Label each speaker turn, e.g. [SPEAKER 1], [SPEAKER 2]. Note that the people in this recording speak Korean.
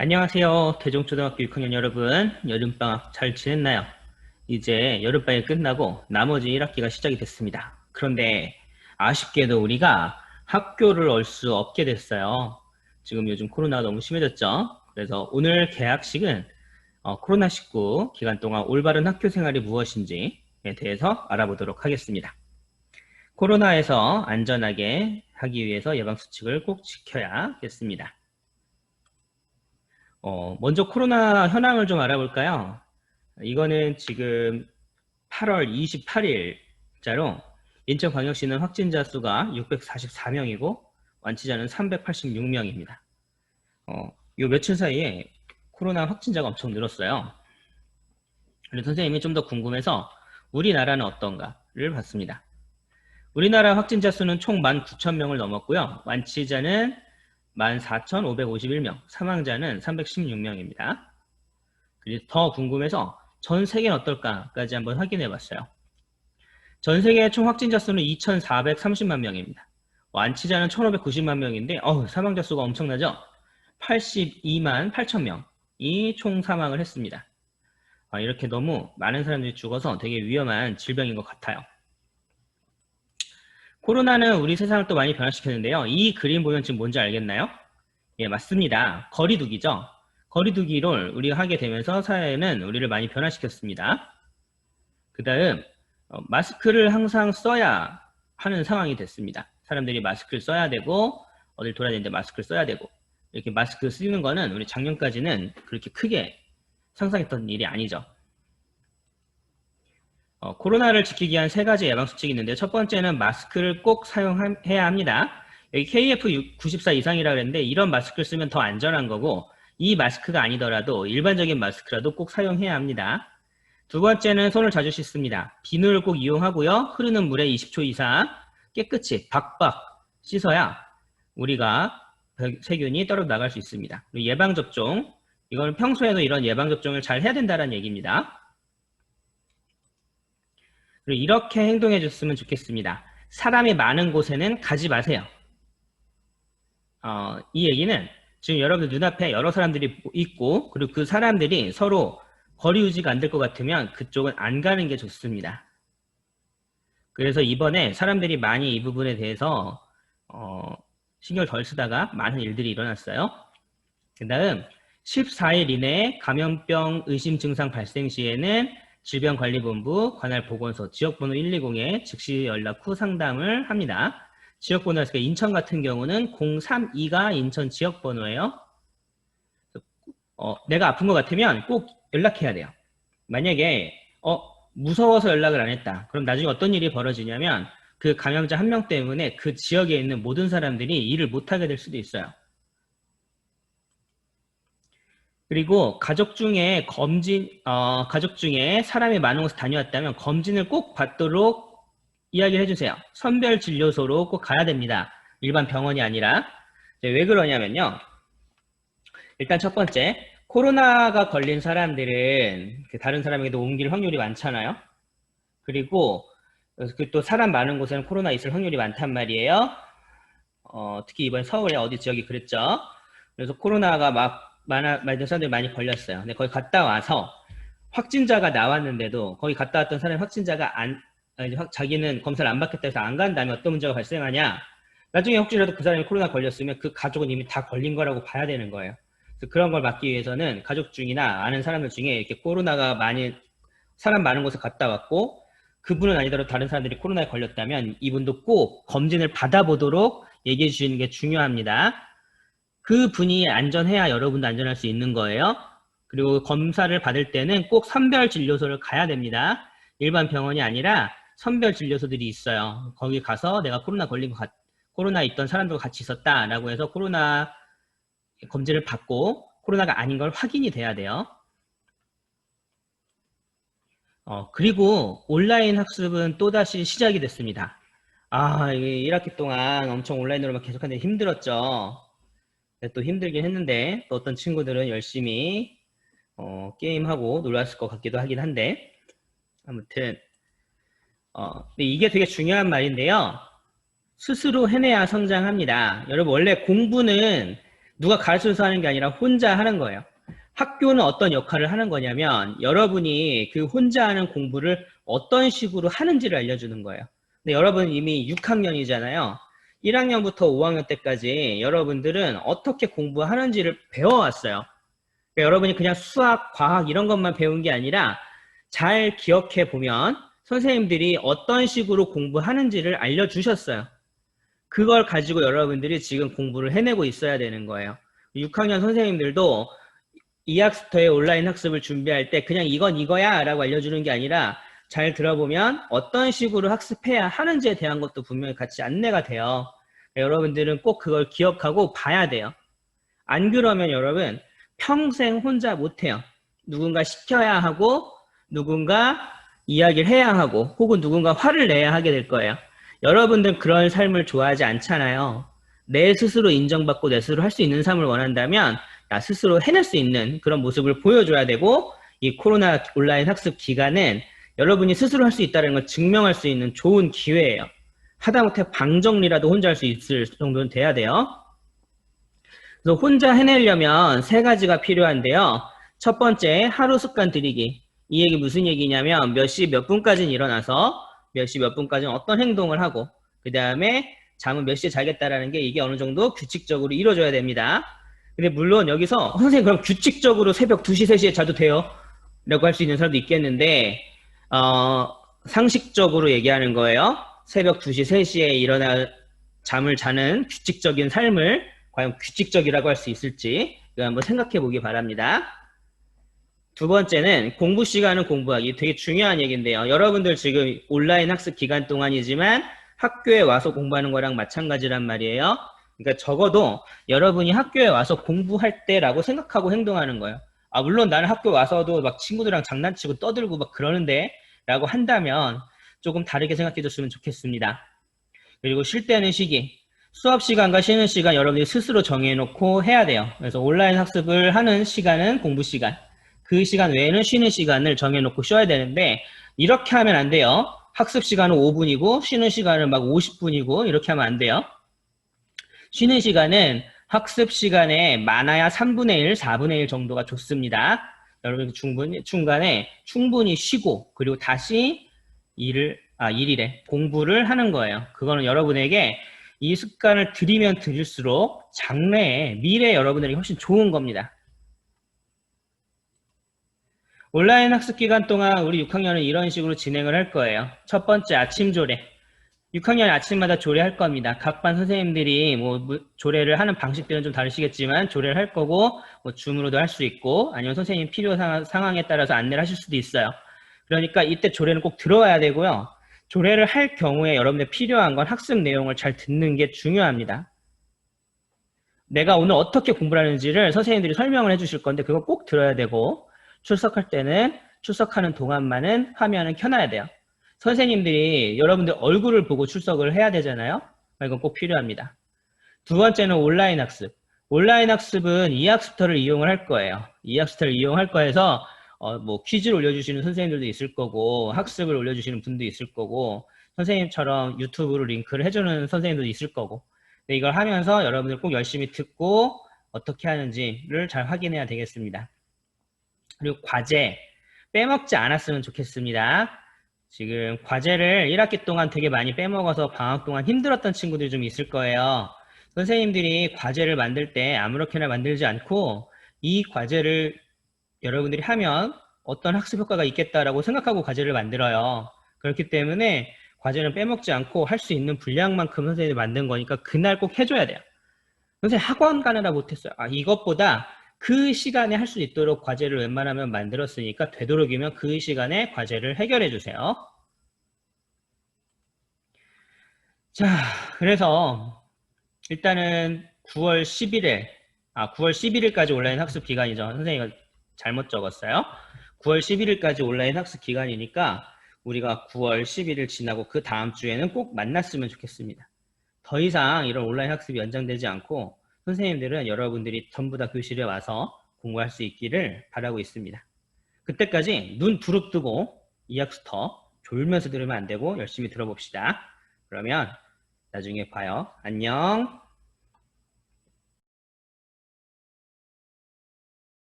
[SPEAKER 1] 안녕하세요. 대종초등학교 6학년 여러분. 여름방학 잘 지냈나요? 이제 여름방학이 끝나고 나머지 1학기가 시작이 됐습니다. 그런데 아쉽게도 우리가 학교를 올 수 없게 됐어요. 지금 요즘 코로나가 너무 심해졌죠? 그래서 오늘 개학식은 코로나19 기간 동안 올바른 학교 생활이 무엇인지에 대해서 알아보도록 하겠습니다. 코로나에서 안전하게 하기 위해서 예방수칙을 꼭 지켜야겠습니다. 먼저 코로나 현황을 좀 알아볼까요? 이거는 지금 8월 28일자로 인천광역시는 확진자 수가 644명이고 완치자는 386명입니다. 이 며칠 사이에 코로나 확진자가 엄청 늘었어요. 그래서 선생님이 좀 더 궁금해서 우리나라는 어떤가를 봤습니다. 우리나라 확진자 수는 총 19,000명을 넘었고요. 완치자는 14,551명, 사망자는 316명입니다. 그리고 더 궁금해서 전 세계는 어떨까까지 한번 확인해 봤어요. 전 세계 총 확진자 수는 2,430만 명입니다. 완치자는 1,590만 명인데 사망자 수가 엄청나죠? 82만 8천 명이 총 사망을 했습니다. 이렇게 너무 많은 사람들이 죽어서 되게 위험한 질병인 것 같아요. 코로나는 우리 세상을 또 많이 변화시켰는데요. 이 그림 보면 지금 뭔지 알겠나요? 예, 맞습니다. 거리두기죠. 거리두기를 우리가 하게 되면서 사회는 우리를 많이 변화시켰습니다. 그 다음 마스크를 항상 써야 하는 상황이 됐습니다. 사람들이 마스크를 써야 되고 어딜 돌아야 되는데 마스크를 써야 되고 이렇게 마스크 쓰는 거는 우리 작년까지는 그렇게 크게 상상했던 일이 아니죠. 코로나를 지키기 위한 3가지 예방수칙이 있는데 첫 번째는 마스크를 꼭 사용해야 합니다. 여기 KF94 이상이라고 그랬는데 이런 마스크를 쓰면 더 안전한 거고 이 마스크가 아니더라도 일반적인 마스크라도 꼭 사용해야 합니다. 두 번째는 손을 자주 씻습니다. 비누를 꼭 이용하고요. 흐르는 물에 20초 이상 깨끗이 박박 씻어야 우리가 세균이 떨어 나갈 수 있습니다. 그리고 예방접종, 이건 평소에도 이런 예방접종을 잘 해야 된다는 얘기입니다. 그리고 이렇게 행동해 줬으면 좋겠습니다. 사람이 많은 곳에는 가지 마세요. 이 얘기는 지금 여러분들 눈앞에 여러 사람들이 있고 그리고 그 사람들이 서로 거리 유지가 안 될 것 같으면 그쪽은 안 가는 게 좋습니다. 그래서 이번에 사람들이 많이 이 부분에 대해서 신경을 덜 쓰다가 많은 일들이 일어났어요. 그 다음 14일 이내에 감염병 의심 증상 발생 시에는 질병관리본부 관할 보건소 지역번호 120에 즉시 연락 후 상담을 합니다. 지역번호에서 인천 같은 경우는 032가 인천 지역번호예요. 내가 아픈 것 같으면 꼭 연락해야 돼요. 만약에 무서워서 연락을 안 했다. 그럼 나중에 어떤 일이 벌어지냐면 그 감염자 1명 때문에 그 지역에 있는 모든 사람들이 일을 못하게 될 수도 있어요. 그리고 가족 중에 사람이 많은 곳에 다녀왔다면 검진을 꼭 받도록 이야기를 해주세요. 선별진료소로 꼭 가야 됩니다. 일반 병원이 아니라. 왜 그러냐면요. 일단 첫 번째, 코로나가 걸린 사람들은 다른 사람에게도 옮길 확률이 많잖아요. 그리고 또 사람 많은 곳에는 코로나 있을 확률이 많단 말이에요. 특히 이번에 서울에 어디 지역이 그랬죠. 그래서 코로나가 많은 사람들이 많이 걸렸어요. 근데 거기 갔다 와서 확진자가 나왔는데도 거기 갔다 왔던 사람이 확진자가 자기는 검사를 안 받겠다 해서 안 간다면 어떤 문제가 발생하냐. 나중에 혹시라도 그 사람이 코로나 걸렸으면 그 가족은 이미 다 걸린 거라고 봐야 되는 거예요. 그래서 그런 걸 막기 위해서는 가족 중이나 아는 사람들 중에 이렇게 코로나가 사람 많은 곳에 갔다 왔고 그분은 아니더라도 다른 사람들이 코로나에 걸렸다면 이분도 꼭 검진을 받아보도록 얘기해 주시는 게 중요합니다. 그 분이 안전해야 여러분도 안전할 수 있는 거예요. 그리고 검사를 받을 때는 꼭 선별진료소를 가야 됩니다. 일반 병원이 아니라 선별진료소들이 있어요. 거기 가서 내가 코로나 있던 사람들과 같이 있었다라고 해서 코로나 검진을 받고 코로나가 아닌 걸 확인이 돼야 돼요. 그리고 온라인 학습은 또다시 시작이 됐습니다. 이게 1학기 동안 엄청 온라인으로만 계속하는데 힘들었죠. 또 힘들긴 했는데 또 어떤 친구들은 열심히 게임하고 놀았을 것 같기도 하긴 한데 아무튼 근데 이게 되게 중요한 말인데요. 스스로 해내야 성장합니다. 여러분 원래 공부는 누가 가르쳐서 하는 게 아니라 혼자 하는 거예요. 학교는 어떤 역할을 하는 거냐면 여러분이 그 혼자 하는 공부를 어떤 식으로 하는지를 알려주는 거예요. 근데 여러분 이미 6학년이잖아요. 1학년부터 5학년 때까지 여러분들은 어떻게 공부하는지를 배워왔어요. 그러니까 여러분이 그냥 수학, 과학 이런 것만 배운 게 아니라 잘 기억해 보면 선생님들이 어떤 식으로 공부하는지를 알려주셨어요. 그걸 가지고 여러분들이 지금 공부를 해내고 있어야 되는 거예요. 6학년 선생님들도 2학스터의 온라인 학습을 준비할 때 그냥 이건 이거야 라고 알려주는 게 아니라 잘 들어보면 어떤 식으로 학습해야 하는지에 대한 것도 분명히 같이 안내가 돼요. 여러분들은 꼭 그걸 기억하고 봐야 돼요. 안 그러면 여러분 평생 혼자 못해요. 누군가 시켜야 하고 누군가 이야기를 해야 하고 혹은 누군가 화를 내야 하게 될 거예요. 여러분들은 그런 삶을 좋아하지 않잖아요. 내 스스로 인정받고 내 스스로 할 수 있는 삶을 원한다면 나 스스로 해낼 수 있는 그런 모습을 보여줘야 되고 이 코로나 온라인 학습 기간은 여러분이 스스로 할 수 있다는 걸 증명할 수 있는 좋은 기회예요. 하다못해 방정리라도 혼자 할 수 있을 정도는 돼야 돼요. 그래서 혼자 해내려면 3가지가 필요한데요. 첫 번째, 하루 습관 들이기. 이 얘기 무슨 얘기냐면 몇 시 몇 분까지는 일어나서 몇 시 몇 분까지는 어떤 행동을 하고 그 다음에 잠은 몇 시에 자겠다라는 게 이게 어느 정도 규칙적으로 이루어져야 됩니다. 근데 물론 여기서 선생님 그럼 규칙적으로 새벽 2시, 3시에 자도 돼요? 라고 할 수 있는 사람도 있겠는데 상식적으로 얘기하는 거예요. 새벽 2시, 3시에 일어나 잠을 자는 규칙적인 삶을 과연 규칙적이라고 할 수 있을지 한번 생각해 보기 바랍니다. 두 번째는 공부 시간은 공부하기. 되게 중요한 얘기인데요. 여러분들 지금 온라인 학습 기간 동안이지만 학교에 와서 공부하는 거랑 마찬가지란 말이에요. 그러니까 적어도 여러분이 학교에 와서 공부할 때라고 생각하고 행동하는 거예요. 아, 물론 나는 학교 와서도 막 친구들이랑 장난치고 떠들고 막 그러는데 라고 한다면 조금 다르게 생각해 줬으면 좋겠습니다. 그리고 쉴 때는 쉬기. 수업 시간과 쉬는 시간 여러분이 스스로 정해놓고 해야 돼요. 그래서 온라인 학습을 하는 시간은 공부 시간. 그 시간 외에는 쉬는 시간을 정해놓고 쉬어야 되는데 이렇게 하면 안 돼요. 학습 시간은 5분이고 쉬는 시간은 막 50분이고 이렇게 하면 안 돼요. 쉬는 시간은 학습 시간에 많아야 3분의 1, 4분의 1 정도가 좋습니다. 여러분 중간에 충분히 쉬고 그리고 다시 일일에 공부를 하는 거예요. 그거는 여러분에게 이 습관을 들이면 들일수록 장래에 미래에 여러분들에게 훨씬 좋은 겁니다. 온라인 학습 기간 동안 우리 6학년은 이런 식으로 진행을 할 거예요. 첫 번째 아침 조례. 6학년 아침마다 조례할 겁니다. 각 반 선생님들이 뭐 조례를 하는 방식들은 좀 다르시겠지만 조례를 할 거고 뭐 줌으로도 할 수 있고 아니면 선생님 필요 상황에 따라서 안내를 하실 수도 있어요. 그러니까 이때 조례는 꼭 들어와야 되고요. 조례를 할 경우에 여러분들 필요한 건 학습 내용을 잘 듣는 게 중요합니다. 내가 오늘 어떻게 공부를 하는지를 선생님들이 설명을 해주실 건데 그거 꼭 들어야 되고 출석할 때는 출석하는 동안만은 화면을 켜놔야 돼요. 선생님들이 여러분들 얼굴을 보고 출석을 해야 되잖아요. 이건 꼭 필요합니다. 두 번째는 온라인 학습. 온라인 학습은 이학스터를 이용을 할 거예요. 이학스터를 이용할 거여서 뭐 퀴즈를 올려주시는 선생님들도 있을 거고 학습을 올려주시는 분도 있을 거고 선생님처럼 유튜브로 링크를 해주는 선생님도 있을 거고 근데 이걸 하면서 여러분들 꼭 열심히 듣고 어떻게 하는지를 잘 확인해야 되겠습니다. 그리고 과제 빼먹지 않았으면 좋겠습니다. 지금 과제를 1학기 동안 되게 많이 빼먹어서 방학 동안 힘들었던 친구들이 좀 있을 거예요. 선생님들이 과제를 만들 때 아무렇게나 만들지 않고 이 과제를 여러분들이 하면 어떤 학습 효과가 있겠다라고 생각하고 과제를 만들어요. 그렇기 때문에 과제는 빼먹지 않고 할 수 있는 분량만큼 선생님이 만든 거니까 그날 꼭 해줘야 돼요. 선생님 학원 가느라 못했어요. 아, 이것보다 그 시간에 할 수 있도록 과제를 웬만하면 만들었으니까 되도록이면 그 시간에 과제를 해결해 주세요. 자, 그래서 일단은 9월 11일까지 온라인 학습 기간이죠. 선생님이 잘못 적었어요. 9월 11일까지 온라인 학습 기간이니까 우리가 9월 11일 지나고 그 다음 주에는 꼭 만났으면 좋겠습니다. 더 이상 이런 온라인 학습이 연장되지 않고 선생님들은 여러분들이 전부 다 교실에 와서 공부할 수 있기를 바라고 있습니다. 그때까지 눈 부릅뜨고 이학스터 졸면서 들으면 안 되고 열심히 들어봅시다. 그러면 나중에 봐요. 안녕.